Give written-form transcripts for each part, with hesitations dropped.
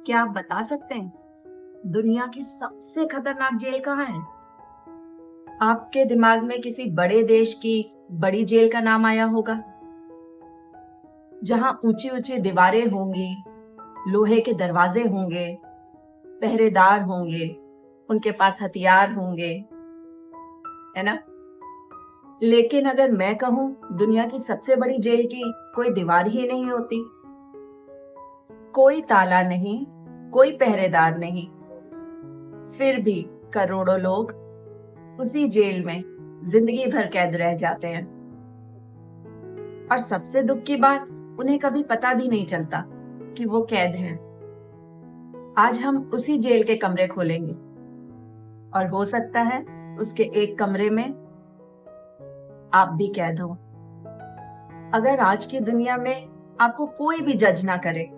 क्या आप बता सकते हैं दुनिया की सबसे खतरनाक जेल कहाँ है? आपके दिमाग में किसी बड़े देश की बड़ी जेल का नाम आया होगा, जहां ऊंची ऊंची दीवारें होंगी, लोहे के दरवाजे होंगे, पहरेदार होंगे, उनके पास हथियार होंगे, है ना? लेकिन अगर मैं कहूं दुनिया की सबसे बड़ी जेल की कोई दीवार ही नहीं होती, कोई ताला नहीं, कोई पहरेदार नहीं, फिर भी करोड़ों लोग उसी जेल में जिंदगी भर कैद रह जाते हैं। और सबसे दुख की बात, उन्हें कभी पता भी नहीं चलता कि वो कैद हैं। आज हम उसी जेल के कमरे खोलेंगे और हो सकता है उसके एक कमरे में आप भी कैद हो। अगर आज की दुनिया में आपको कोई भी जज ना करे,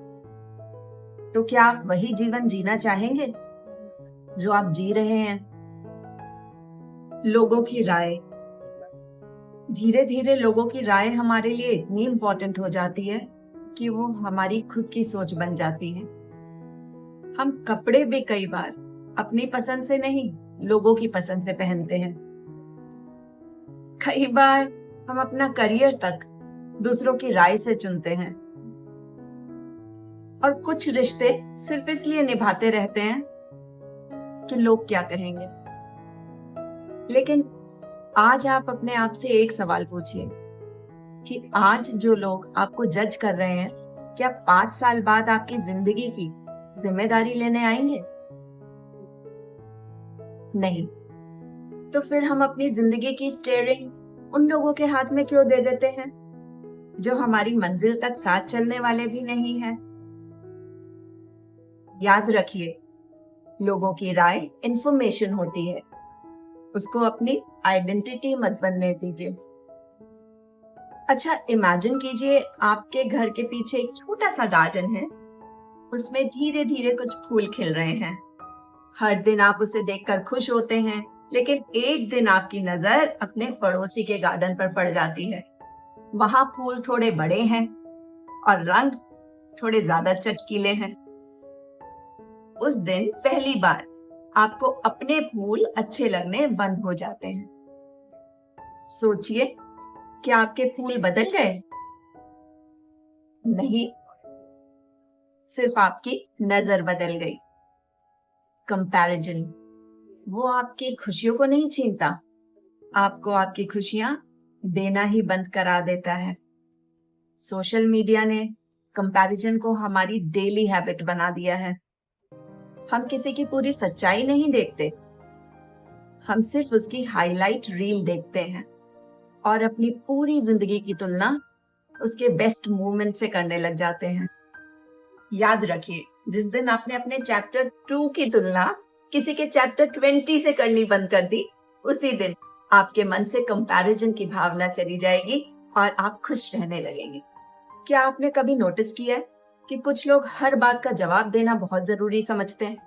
तो क्या आप वही जीवन जीना चाहेंगे जो आप जी रहे हैं? लोगों की राय, धीरे धीरे लोगों की राय हमारे लिए इतनी इंपॉर्टेंट हो जाती है कि वो हमारी खुद की सोच बन जाती है। हम कपड़े भी कई बार अपनी पसंद से नहीं, लोगों की पसंद से पहनते हैं। कई बार हम अपना करियर तक दूसरों की राय से चुनते हैं। और कुछ रिश्ते सिर्फ इसलिए निभाते रहते हैं कि लोग क्या कहेंगे। लेकिन आज आप अपने आप से एक सवाल पूछिए कि आज जो लोग आपको जज कर रहे हैं, क्या 5 साल बाद आपकी जिंदगी की जिम्मेदारी लेने आएंगे? नहीं। तो फिर हम अपनी जिंदगी की स्टीयरिंग उन लोगों के हाथ में क्यों दे देते हैं जो हमारी मंजिल तक साथ चलने वाले भी नहीं हैं? याद रखिए, लोगों की राय इंफॉर्मेशन होती है, उसको अपनी आइडेंटिटी मत बनने दीजिए। अच्छा, इमेजिन कीजिए आपके घर के पीछे एक छोटा सा गार्डन है, उसमें धीरे धीरे कुछ फूल खिल रहे हैं। हर दिन आप उसे देखकर खुश होते हैं, लेकिन एक दिन आपकी नजर अपने पड़ोसी के गार्डन पर पड़ जाती है। वहां फूल थोड़े बड़े हैं और रंग थोड़े ज्यादा चटकीले हैं। उस दिन पहली बार आपको अपने फूल अच्छे लगने बंद हो जाते हैं। सोचिए, क्या आपके फूल बदल गए? नहीं, सिर्फ आपकी नजर बदल गई। कंपैरिजन, वो आपकी खुशियों को नहीं छीनता, आपको आपकी खुशियां देना ही बंद करा देता है। सोशल मीडिया ने कंपैरिजन को हमारी डेली हैबिट बना दिया है। हम किसी की पूरी सच्चाई नहीं देखते, हम सिर्फ उसकी हाईलाइट रील देखते हैं और अपनी पूरी जिंदगी की तुलना उसके बेस्ट मोमेंट से करने लग जाते हैं। याद रखिए, जिस दिन आपने अपने चैप्टर 2 की तुलना किसी के चैप्टर 20 से करनी बंद कर दी, उसी दिन आपके मन से कंपैरिजन की भावना चली जाएगी और आप खुश रहने लगेंगे। क्या आपने कभी नोटिस किया है कि कुछ लोग हर बात का जवाब देना बहुत जरूरी समझते हैं?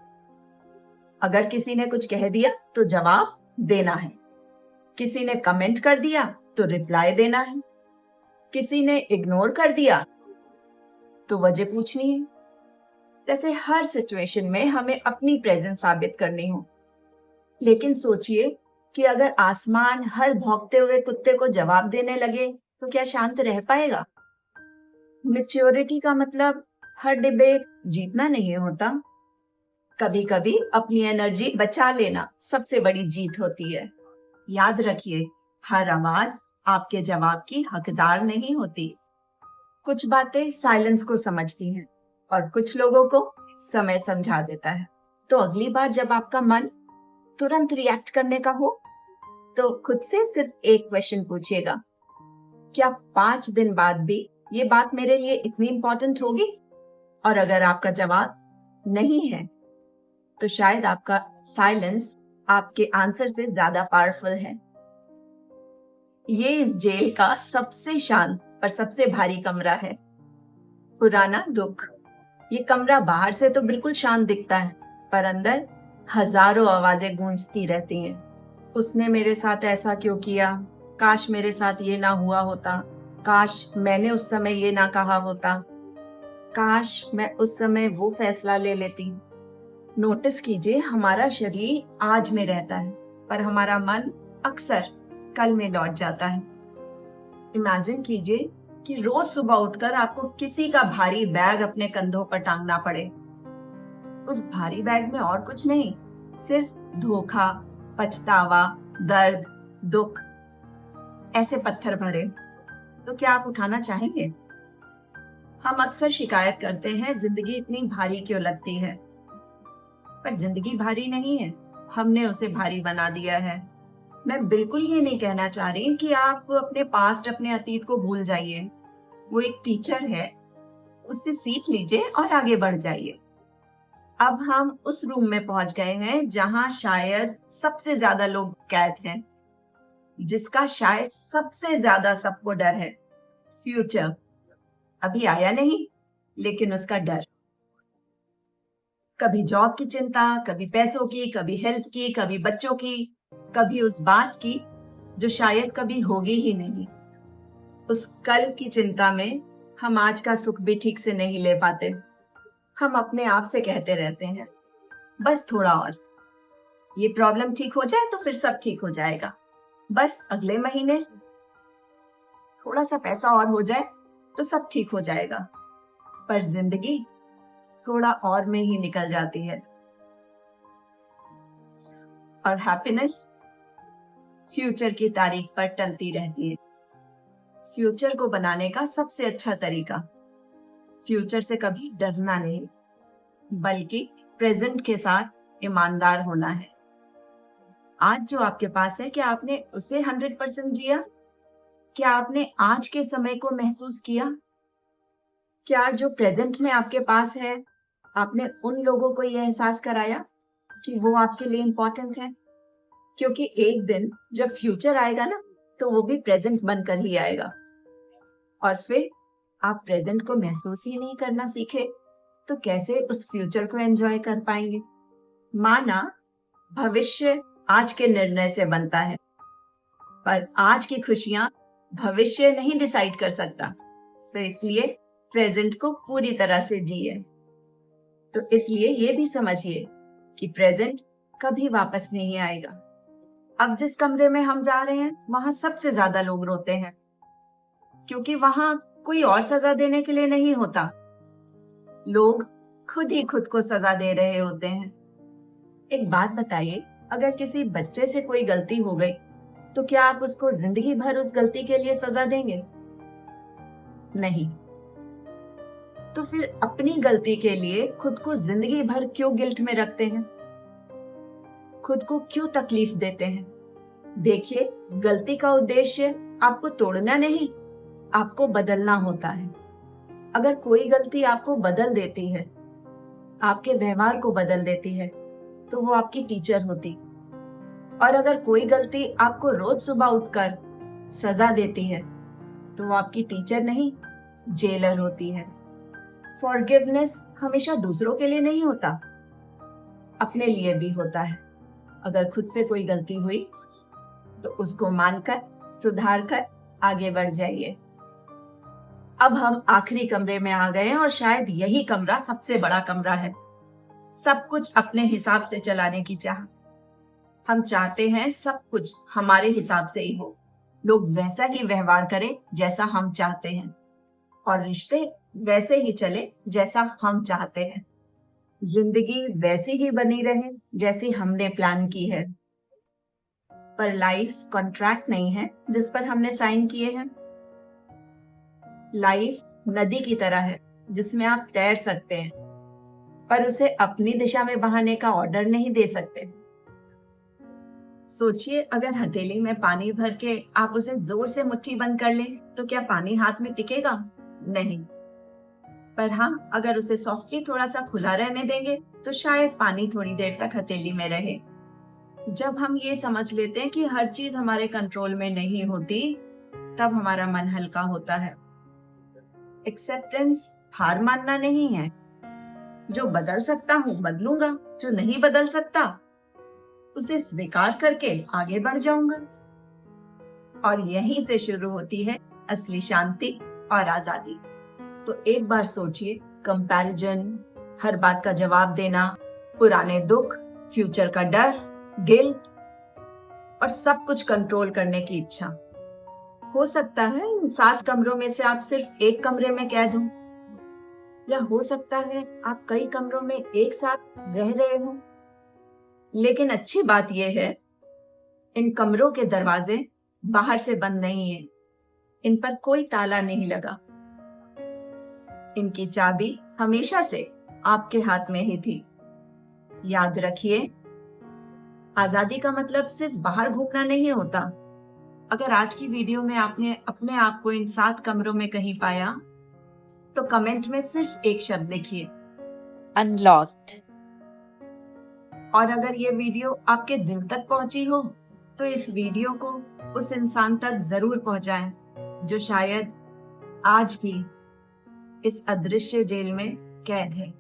अगर किसी ने कुछ कह दिया तो जवाब देना है, किसी ने कमेंट कर दिया तो रिप्लाई देना है, किसी ने इग्नोर कर दिया तो वजह पूछनी है। जैसे हर सिचुएशन में हमें अपनी प्रेजेंस साबित करनी हो। लेकिन सोचिए कि अगर आसमान हर भौंकते हुए कुत्ते को जवाब देने लगे तो क्या शांत रह पाएगा? मैच्योरिटी का मतलब हर डिबेट जीतना नहीं होता। कभी कभी अपनी एनर्जी बचा लेना सबसे बड़ी जीत होती है। याद रखिए, हर आवाज आपके जवाब की हकदार नहीं होती। कुछ बातें साइलेंस को समझती हैं और कुछ लोगों को समय समझा देता है। तो अगली बार जब आपका मन तुरंत रिएक्ट करने का हो, तो खुद से सिर्फ एक क्वेश्चन पूछिएगा, क्या 5 दिन बाद भी ये बात मेरे लिए इतनी इंपॉर्टेंट होगी? और अगर आपका जवाब नहीं है, तो शायद आपका साइलेंस आपके आंसर से ज्यादा पावरफुल है। ये इस जेल का सबसे शांत और सबसे भारी कमरा है। पुराना दुख। ये कमरा बाहर से तो बिल्कुल शांत दिखता है, पर अंदर हजारों आवाजें गूंजती रहती हैं। उसने मेरे साथ ऐसा क्यों किया? काश मेरे साथ ये ना हुआ होता। काश मैंने उस समय ये ना कहा होता। काश मैं उस समय वो फैसला ले लेती। नोटिस कीजिए, हमारा शरीर आज में रहता है पर हमारा मन अक्सर कल में लौट जाता है। इमेजिन कीजिए कि रोज सुबह उठकर आपको किसी का भारी बैग अपने कंधों पर टांगना पड़े। उस भारी बैग में और कुछ नहीं, सिर्फ धोखा, पछतावा, दर्द, दुख, ऐसे पत्थर भरे। तो क्या आप उठाना चाहेंगे? हम अक्सर शिकायत करते हैं, जिंदगी इतनी भारी क्यों लगती है? पर जिंदगी भारी नहीं है, हमने उसे भारी बना दिया है। मैं बिल्कुल ये नहीं कहना चाह रही कि आप अपने पास्ट, अपने अतीत को भूल जाइए। वो एक टीचर है, उससे सीख लीजिए और आगे बढ़ जाइए। अब हम उस रूम में पहुंच गए हैं जहां शायद सबसे ज्यादा लोग कैद हैं, जिसका शायद सबसे ज्यादा सबको डर है। फ्यूचर अभी आया नहीं, लेकिन उसका डर। कभी जॉब की चिंता, कभी पैसों की, कभी हेल्थ की, कभी बच्चों की, कभी उस बात की जो शायद कभी होगी ही नहीं। उस कल की चिंता में हम आज का सुख भी ठीक से नहीं ले पाते। हम अपने आप से कहते रहते हैं, बस थोड़ा और, ये प्रॉब्लम ठीक हो जाए तो फिर सब ठीक हो जाएगा। बस अगले महीने थोड़ा सा पैसा और हो जाए तो सब ठीक हो जाएगा। पर जिंदगी थोड़ा और में ही निकल जाती है। और हैप्पीनेस फ्यूचर की तारीख पर टलती रहती है। फ्यूचर को बनाने का सबसे अच्छा तरीका फ्यूचर से कभी डरना नहीं, बल्कि प्रेजेंट के साथ ईमानदार होना है। आज जो आपके पास है, क्या आपने उसे 100% जिया? क्या आपने आज के समय को महसूस किया? क्या जो प्रेजेंट में आपके पास है, आपने उन लोगों को यह एहसास कराया कि वो आपके लिए इम्पोर्टेंट है? क्योंकि एक दिन जब फ्यूचर आएगा ना, तो वो भी प्रेजेंट बनकर ही आएगा। और फिर आप प्रेजेंट को महसूस ही नहीं करना सीखे तो कैसे उस फ्यूचर को एंजॉय कर पाएंगे? माना भविष्य आज के निर्णय से बनता है, पर आज की खुशियां भविष्य नहीं डिसाइड कर सकता। तो इसलिए प्रेजेंट को पूरी तरह से जिए। तो इसलिए ये भी समझिए कि प्रेजेंट कभी वापस नहीं आएगा। अब जिस कमरे में हम जा रहे हैं, वहां सबसे ज्यादा लोग रोते हैं, क्योंकि वहां कोई और सजा देने के लिए नहीं होता। लोग खुद ही खुद को सजा दे रहे होते हैं। एक बात बताइए, अगर किसी बच्चे से कोई गलती हो गई तो क्या आप उसको जिंदगी भर उस गलती के लिए सजा देंगे? नहीं। तो फिर अपनी गलती के लिए खुद को जिंदगी भर क्यों गिल्ट में रखते हैं? खुद को क्यों तकलीफ देते हैं? देखिए, गलती का उद्देश्य आपको तोड़ना नहीं, आपको बदलना होता है। अगर कोई गलती आपको बदल देती है, आपके व्यवहार को बदल देती है, तो वो आपकी टीचर होती। और अगर कोई गलती आपको रोज सुबह उठकर सजा देती है, तो वो आपकी टीचर नहीं, जेलर होती है। फॉरगिवनेस हमेशा दूसरों के लिए नहीं होता, अपने लिए भी होता है। अगर खुद से कोई गलती हुई तो उसको मानकर, सुधार कर आगे बढ़ जाइए। अब हम आखिरी कमरे में आ गए हैं और शायद यही कमरा सबसे बड़ा कमरा है। सब कुछ अपने हिसाब से चलाने की चाह। हम चाहते हैं सब कुछ हमारे हिसाब से ही हो, लोग वैसा ही व्यवहार करें जैसा हम चाहते हैं, और रिश्ते वैसे ही चले जैसा हम चाहते हैं। जिंदगी वैसी ही बनी रहे जैसी हमने प्लान की है। पर लाइफ कॉन्ट्रैक्ट नहीं है जिस पर हमने साइन किए हैं। लाइफ नदी की तरह है जिसमें आप तैर सकते हैं, पर उसे अपनी दिशा में बहाने का ऑर्डर नहीं दे सकते। सोचिए, अगर हथेली में पानी भर के आप उसे जोर से मुट्ठी बंद कर लें तो क्या पानी हाथ में टिकेगा? नहीं। पर हाँ, अगर उसे सॉफ्टली थोड़ा सा खुला रहने देंगे तो शायद पानी थोड़ी देर तक हथेली में रहे। जब हम ये समझ लेते हैं कि हर चीज हमारे कंट्रोल में नहीं होती, तब हमारा मन हल्का होता है। एक्सेप्टेंस हार मानना नहीं है। जो बदल सकता हूँ बदलूंगा, जो नहीं बदल सकता उसे स्वीकार करके आगे बढ़ जाऊंगा। और यहीं से शुरू होती है असली शांति और आजादी। तो एक बार सोचिए, कंपैरिजन, हर बात का जवाब देना, पुराने दुख, फ्यूचर का डर, गिल्ट और सब कुछ कंट्रोल करने की इच्छा। हो सकता है इन 7 कमरों में से आप सिर्फ एक कमरे में कैद हो, या हो सकता है आप कई कमरों में एक साथ रह रहे हो। लेकिन अच्छी बात यह है, इन कमरों के दरवाजे बाहर से बंद नहीं है, इन पर कोई ताला नहीं लगा। इनकी चाबी हमेशा से आपके हाथ में ही थी। याद रखिए, आजादी का मतलब सिर्फ बाहर घूमना नहीं होता। अगर आज की वीडियो में आपने अपने आप को इन 7 कमरों में कहीं पाया, तो कमेंट में सिर्फ एक शब्द लिखिए, अनलॉक्ड। और अगर ये वीडियो आपके दिल तक पहुंची हो, तो इस वीडियो को उस इंसान तक जरूर पहुंचाएं जो शायद आज भी इस अदृश्य जेल में कैद है।